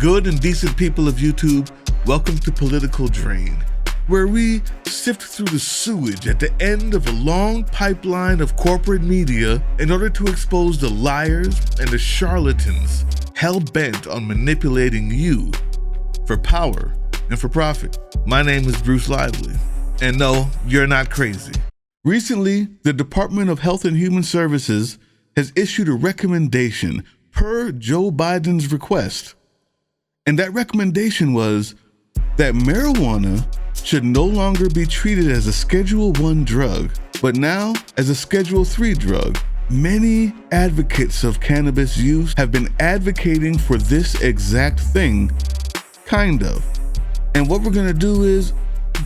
good and decent people of YouTube, welcome to Political Drain, where we sift through the sewage at the end of a long pipeline of corporate media in order to expose the liars and the charlatans hell-bent on manipulating you for power and for profit. My name is Bruce Lively, and no, you're not crazy. Recently, the Department of Health and Human Services has issued a recommendation per Joe Biden's request. And that recommendation was that marijuana should no longer be treated as a Schedule I drug, but now as a Schedule III drug. Many advocates of cannabis use have been advocating for this exact thing, kind of. And what we're gonna do is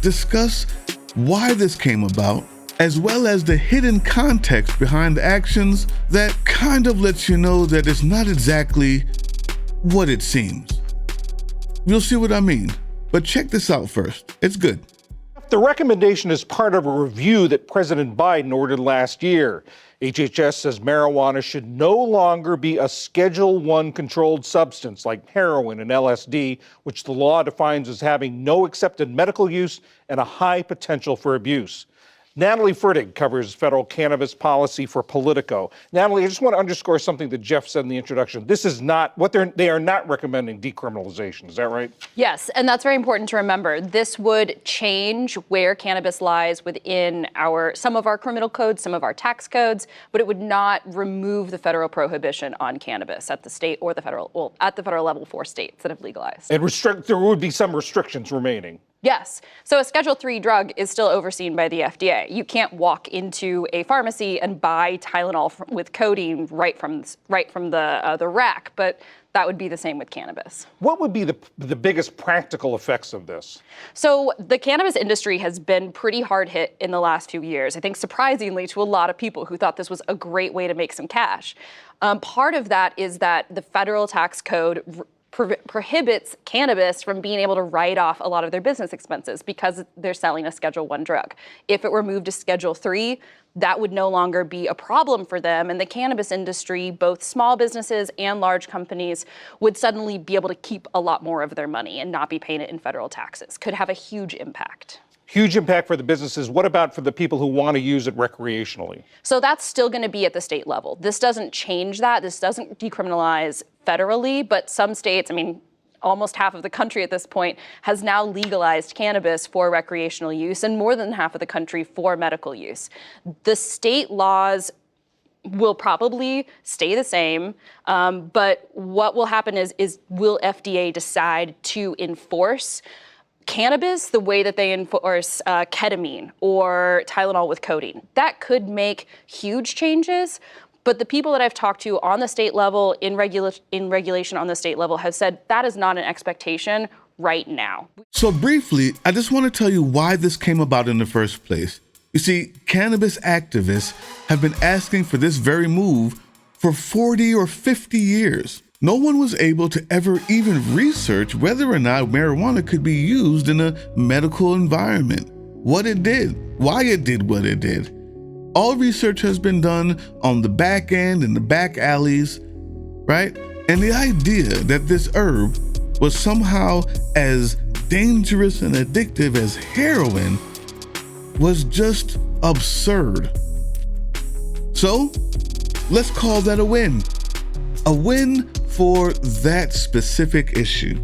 discuss why this came about, as well as the hidden context behind the actions that kind of lets you know that it's not exactly what it seems. You'll see what I mean, but check this out first. It's good. The recommendation is part of a review that President Biden ordered last year. HHS says marijuana should no longer be a Schedule I controlled substance like heroin and LSD, which the law defines as having no accepted medical use and a high potential for abuse. Natalie Fertig covers federal cannabis policy for Politico. Natalie, I just want to underscore something that Jeff said in the introduction. This is not what they are not recommending decriminalization. Is that right? Yes, and that's very important to remember. This would change where cannabis lies within some of our criminal codes, some of our tax codes, but it would not remove the federal prohibition on cannabis at the state or the federal, at the federal level for states that have legalized. And there would be some restrictions remaining. Yes. So a Schedule III drug is still overseen by the FDA. You can't walk into a pharmacy and buy Tylenol with codeine right from the rack, but that would be the same with cannabis. What would be the biggest practical effects of this? So the cannabis industry has been pretty hard hit in the last few years, I think surprisingly to a lot of people who thought this was a great way to make some cash. Part of that is that the federal tax code prohibits cannabis from being able to write off a lot of their business expenses because they're selling a Schedule I drug. If it were moved to Schedule III, that would no longer be a problem for them. And the cannabis industry, both small businesses and large companies, would suddenly be able to keep a lot more of their money and not be paying it in federal taxes. Could have a huge impact. Huge impact for the businesses. What about for the people who want to use it recreationally? So that's still going to be at the state level. This doesn't change that. This doesn't decriminalize federally, but some states, I mean, almost half of the country at this point has now legalized cannabis for recreational use, and more than half of the country for medical use. The state laws will probably stay the same, but what will happen is will FDA decide to enforce cannabis the way that they enforce ketamine or Tylenol with codeine? That could make huge changes, but the people that I've talked to on the state level, in regulation on the state level, have said that is not an expectation right now. So briefly, I just want to tell you why this came about in the first place. You see, cannabis activists have been asking for this very move for 40 or 50 years. No one was able to ever even research whether or not marijuana could be used in a medical environment, what it did, why it did what it did. All research has been done on the back end and the back alleys, right? And the idea that this herb was somehow as dangerous and addictive as heroin was just absurd. So let's call that a win. A win for that specific issue.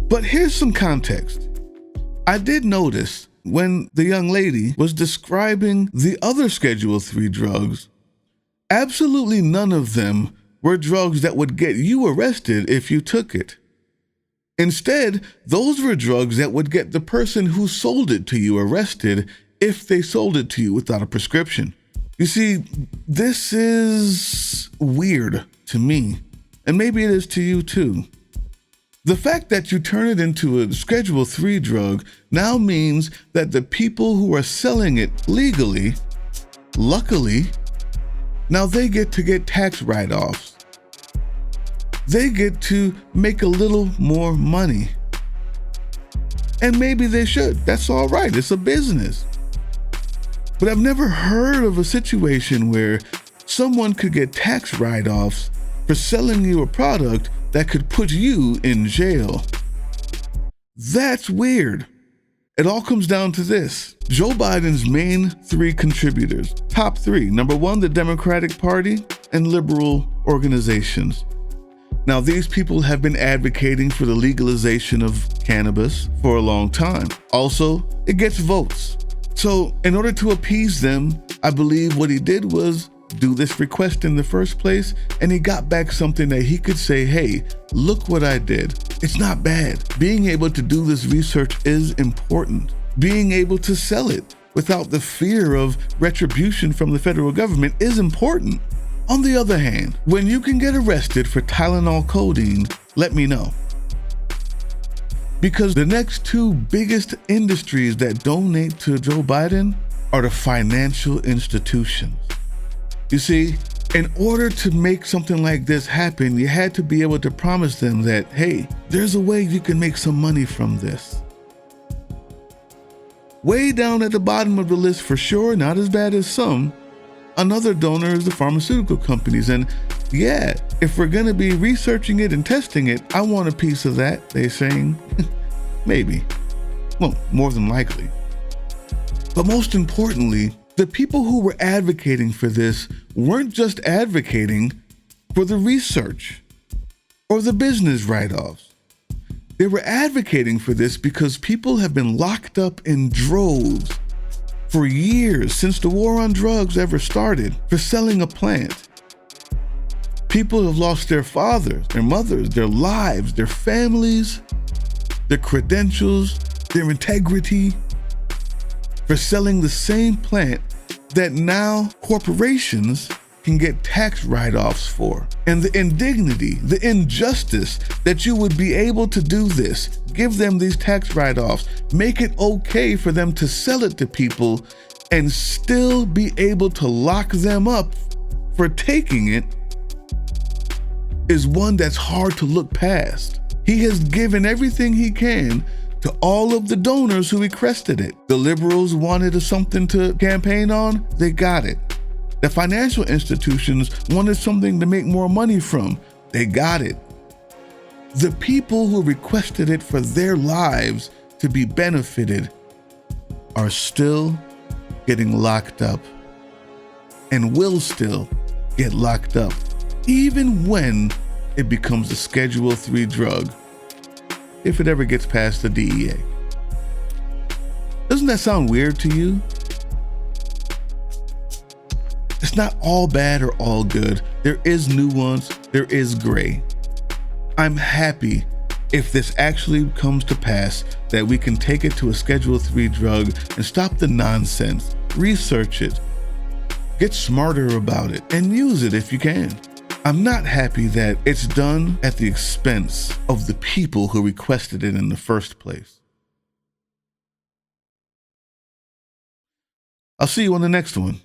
But here's some context. I did notice when the young lady was describing the other Schedule III drugs, absolutely none of them were drugs that would get you arrested if you took it. Instead, those were drugs that would get the person who sold it to you arrested if they sold it to you without a prescription. You see, this is weird to me, and maybe it is to you too. The fact that you turn it into a Schedule III drug now means that the people who are selling it legally, luckily, now they get to get tax write-offs. They get to make a little more money. And maybe they should. That's all right. It's a business. But I've never heard of a situation where someone could get tax write-offs for selling you a product that could put you in jail. That's weird. It all comes down to this. Joe Biden's main three contributors, top three. Number one, the Democratic Party and liberal organizations. Now, these people have been advocating for the legalization of cannabis for a long time. Also, it gets votes. So in order to appease them, I believe what he did was do this request in the first place, and he got back something that he could say, hey, look what I did. It's not bad. Being able to do this research is important. Being able to sell it without the fear of retribution from the federal government is important. On the other hand, when you can get arrested for Tylenol codeine, let me know. Because the next two biggest industries that donate to Joe Biden are the financial institutions. You see, in order to make something like this happen, you had to be able to promise them that, hey, there's a way you can make some money from this. Way down at the bottom of the list for sure, not as bad as some, another donor is the pharmaceutical companies. And yeah, if we're gonna be researching it and testing it, I want a piece of that, they're saying. Maybe. Well, more than likely. But most importantly, the people who were advocating for this weren't just advocating for the research or the business write-offs. They were advocating for this because people have been locked up in droves for years since the war on drugs ever started for selling a plant. People have lost their fathers, their mothers, their lives, their families, their credentials, their integrity for selling the same plant that now corporations can get tax write-offs for. And the indignity, the injustice that you would be able to do this, give them these tax write-offs, make it okay for them to sell it to people and still be able to lock them up for taking it, is one that's hard to look past. He has given everything he can to all of the donors who requested it. The liberals wanted something to campaign on, they got it. The financial institutions wanted something to make more money from, they got it. The people who requested it for their lives to be benefited are still getting locked up and will still get locked up, even when it becomes a Schedule III drug, if it ever gets past the DEA. Doesn't that sound weird to you? It's not all bad or all good. There is nuance, there is gray. I'm happy if this actually comes to pass, that we can take it to a Schedule III drug and stop the nonsense, research it, get smarter about it, and use it if you can. I'm not happy that it's done at the expense of the people who requested it in the first place. I'll see you on the next one.